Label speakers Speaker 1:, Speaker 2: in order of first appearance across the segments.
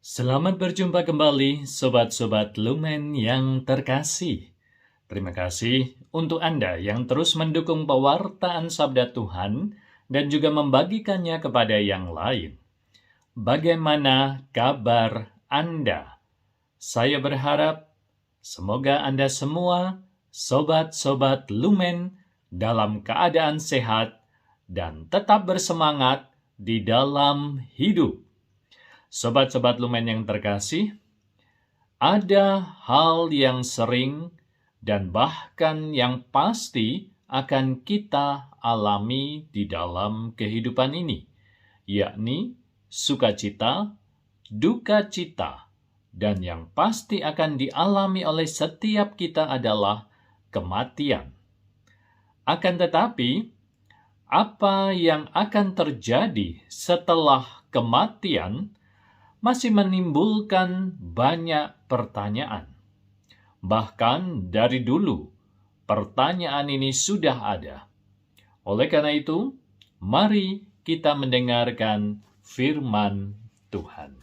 Speaker 1: Selamat berjumpa kembali, sobat-sobat Lumen yang terkasih. Terima kasih untuk Anda yang terus mendukung pewartaan Sabda Tuhan dan juga membagikannya kepada yang lain. Bagaimana kabar Anda? Saya berharap semoga Anda semua, sobat-sobat Lumen, dalam keadaan sehat dan tetap bersemangat di dalam hidup. Sobat-sobat Lumen yang terkasih, ada hal yang sering dan bahkan yang pasti akan kita alami di dalam kehidupan ini, yakni sukacita, duka cita, dan yang pasti akan dialami oleh setiap kita adalah kematian. Akan tetapi, apa yang akan terjadi setelah kematian masih menimbulkan banyak pertanyaan. Bahkan dari dulu, pertanyaan ini sudah ada. Oleh karena itu, mari kita mendengarkan firman Tuhan.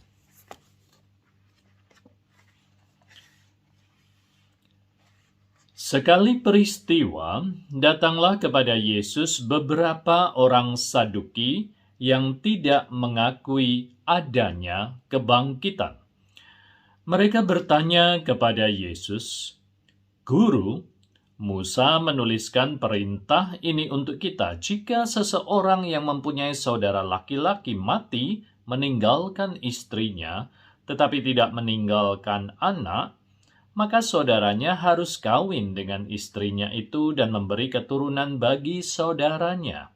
Speaker 1: Sekali peristiwa, datanglah kepada Yesus beberapa orang Saduki yang tidak mengakui adanya kebangkitan. Mereka bertanya kepada Yesus, "Guru, Musa menuliskan perintah ini untuk kita. Jika seseorang yang mempunyai saudara laki-laki mati meninggalkan istrinya, tetapi tidak meninggalkan anak, maka saudaranya harus kawin dengan istrinya itu dan memberi keturunan bagi saudaranya."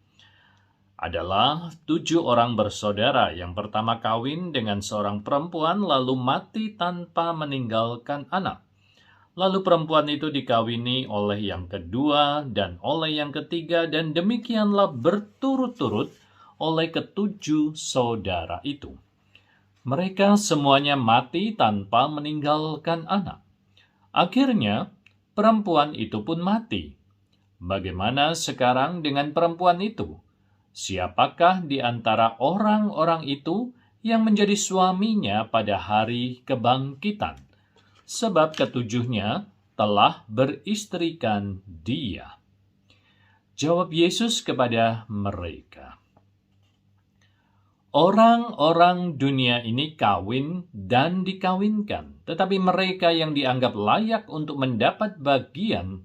Speaker 1: Adalah 7 orang bersaudara. Yang pertama kawin dengan seorang perempuan lalu mati tanpa meninggalkan anak. Lalu perempuan itu dikawini oleh yang kedua dan oleh yang ketiga, dan demikianlah berturut-turut oleh ketujuh saudara itu. Mereka semuanya mati tanpa meninggalkan anak. Akhirnya perempuan itu pun mati. Bagaimana sekarang dengan perempuan itu? Siapakah di antara orang-orang itu yang menjadi suaminya pada hari kebangkitan? Sebab ketujuhnya telah beristrikan dia. Jawab Yesus kepada mereka, "Orang-orang dunia ini kawin dan dikawinkan, tetapi mereka yang dianggap layak untuk mendapat bagian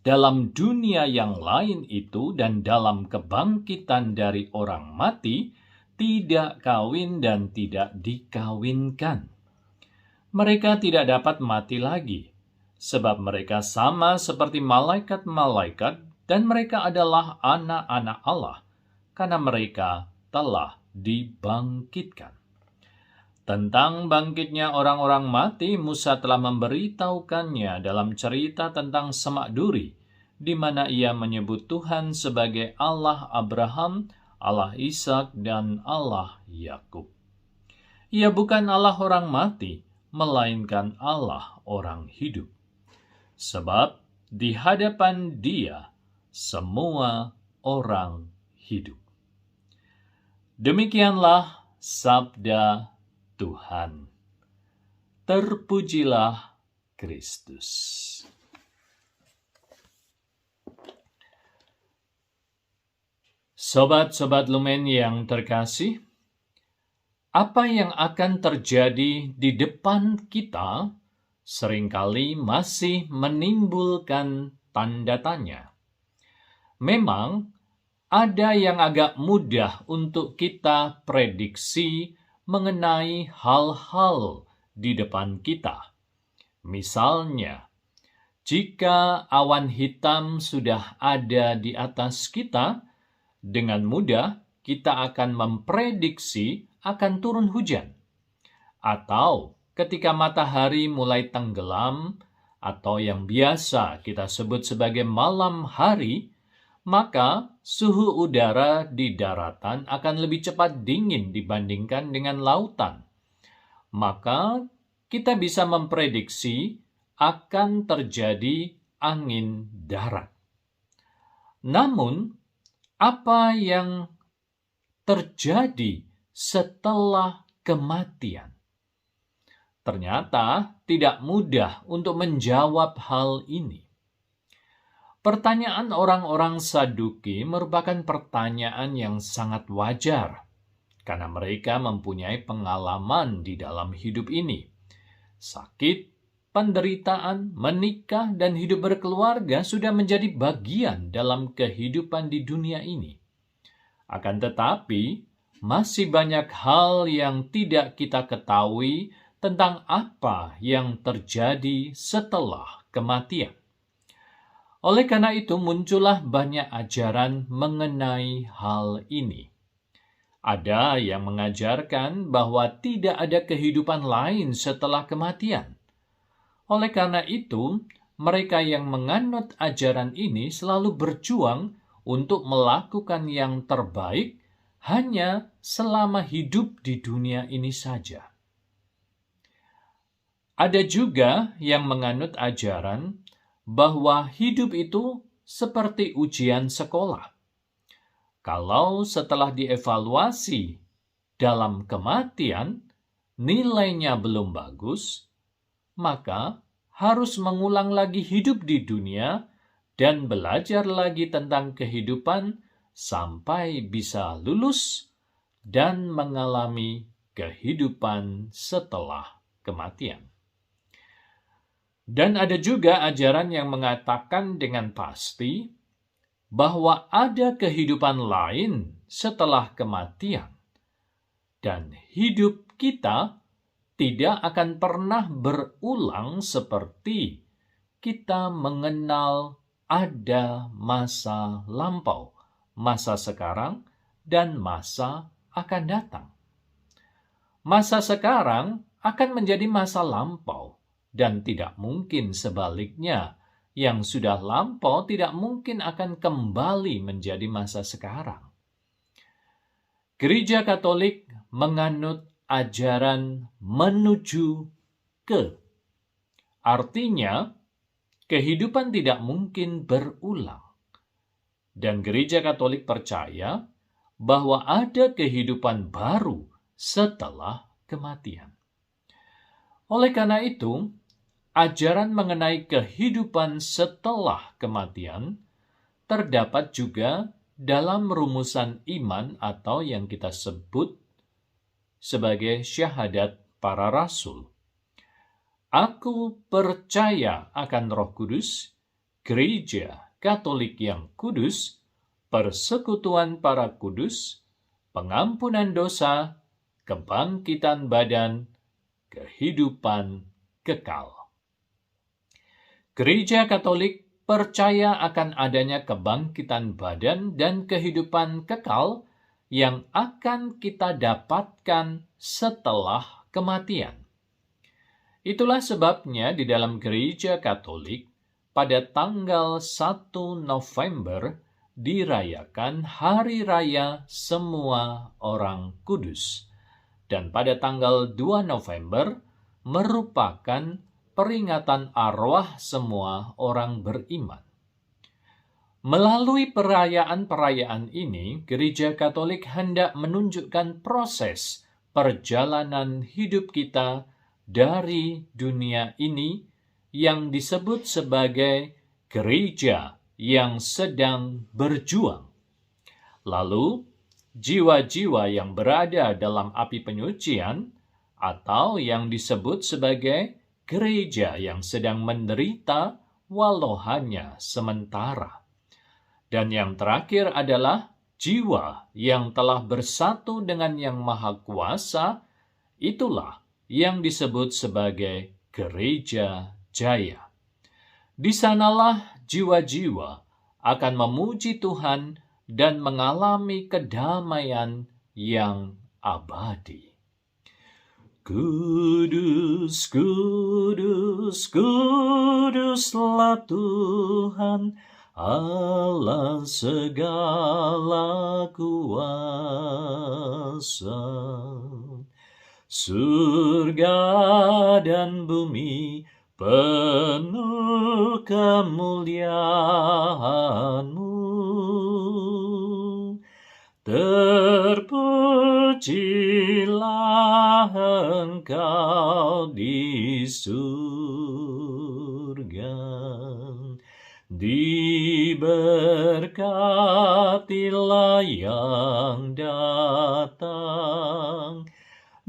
Speaker 1: dalam dunia yang lain itu dan dalam kebangkitan dari orang mati, tidak kawin dan tidak dikawinkan. Mereka tidak dapat mati lagi, sebab mereka sama seperti malaikat-malaikat dan mereka adalah anak-anak Allah, karena mereka telah dibangkitkan." Tentang bangkitnya orang-orang mati, Musa telah memberitahukannya dalam cerita tentang Semak Duri, di mana ia menyebut Tuhan sebagai Allah Abraham, Allah Ishak, dan Allah Yakub. Ia bukan Allah orang mati, melainkan Allah orang hidup. Sebab di hadapan Dia semua orang hidup. Demikianlah sabda Tuhan. Terpujilah Kristus. Sobat-sobat Lumen yang terkasih, apa yang akan terjadi di depan kita seringkali masih menimbulkan tanda tanya. Memang ada yang agak mudah untuk kita prediksi mengenai hal-hal di depan kita. Misalnya, jika awan hitam sudah ada di atas kita, dengan mudah kita akan memprediksi akan turun hujan. Atau ketika matahari mulai tenggelam, atau yang biasa kita sebut sebagai malam hari, maka suhu udara di daratan akan lebih cepat dingin dibandingkan dengan lautan. Maka kita bisa memprediksi akan terjadi angin darat. Namun, apa yang terjadi setelah kematian. Ternyata tidak mudah untuk menjawab hal ini. Pertanyaan orang-orang Saduki merupakan pertanyaan yang sangat wajar, karena mereka mempunyai pengalaman di dalam hidup ini. Sakit, penderitaan, menikah, dan hidup berkeluarga sudah menjadi bagian dalam kehidupan di dunia ini. Akan tetapi, masih banyak hal yang tidak kita ketahui tentang apa yang terjadi setelah kematian. Oleh karena itu, muncullah banyak ajaran mengenai hal ini. Ada yang mengajarkan bahwa tidak ada kehidupan lain setelah kematian. Oleh karena itu, mereka yang menganut ajaran ini selalu berjuang untuk melakukan yang terbaik hanya selama hidup di dunia ini saja. Ada juga yang menganut ajaran bahwa hidup itu seperti ujian sekolah. Kalau setelah dievaluasi dalam kematian, nilainya belum bagus, maka harus mengulang lagi hidup di dunia dan belajar lagi tentang kehidupan sampai bisa lulus dan mengalami kehidupan setelah kematian. Dan ada juga ajaran yang mengatakan dengan pasti bahwa ada kehidupan lain setelah kematian, dan hidup kita tidak akan pernah berulang seperti kita mengenal ada masa lampau, masa sekarang, dan masa akan datang. Masa sekarang akan menjadi masa lampau, dan tidak mungkin sebaliknya. Yang sudah lampau tidak mungkin akan kembali menjadi masa sekarang. Gereja Katolik menganut ajaran menuju ke. Artinya, kehidupan tidak mungkin berulang. Dan Gereja Katolik percaya bahwa ada kehidupan baru setelah kematian. Oleh karena itu, ajaran mengenai kehidupan setelah kematian terdapat juga dalam rumusan iman atau yang kita sebut sebagai syahadat para rasul. Aku percaya akan Roh Kudus, Gereja Katolik yang kudus, persekutuan para kudus, pengampunan dosa, kebangkitan badan, kehidupan kekal. Gereja Katolik percaya akan adanya kebangkitan badan dan kehidupan kekal yang akan kita dapatkan setelah kematian. Itulah sebabnya di dalam Gereja Katolik pada tanggal 1 November dirayakan Hari Raya Semua Orang Kudus. Dan pada tanggal 2 November merupakan peringatan arwah semua orang beriman. Melalui perayaan-perayaan ini, Gereja Katolik hendak menunjukkan proses perjalanan hidup kita dari dunia ini yang disebut sebagai gereja yang sedang berjuang. Lalu, jiwa-jiwa yang berada dalam api penyucian atau yang disebut sebagai gereja yang sedang menderita walau hanya sementara. Dan yang terakhir adalah jiwa yang telah bersatu dengan Yang Maha Kuasa, itulah yang disebut sebagai gereja jaya. Di sanalah jiwa-jiwa akan memuji Tuhan dan mengalami kedamaian yang abadi. Kudus, kudus, kuduslah Tuhan, Allah segala kuasa. Surga dan bumi penuh kemuliaan-Mu. Terpuji Terpujilah Engkau di surga, diberkatilah yang datang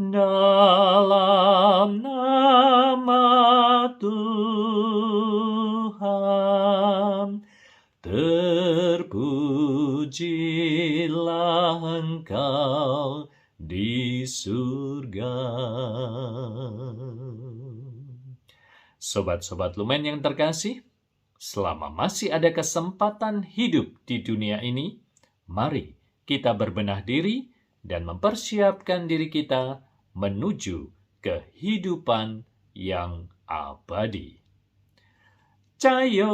Speaker 1: dalam nama Tuhan. Terpujilah Engkau di surga. Sobat-sobat Lumen yang terkasih, selama masih ada kesempatan hidup di dunia ini, mari kita berbenah diri dan mempersiapkan diri kita menuju kehidupan yang abadi. Cayo!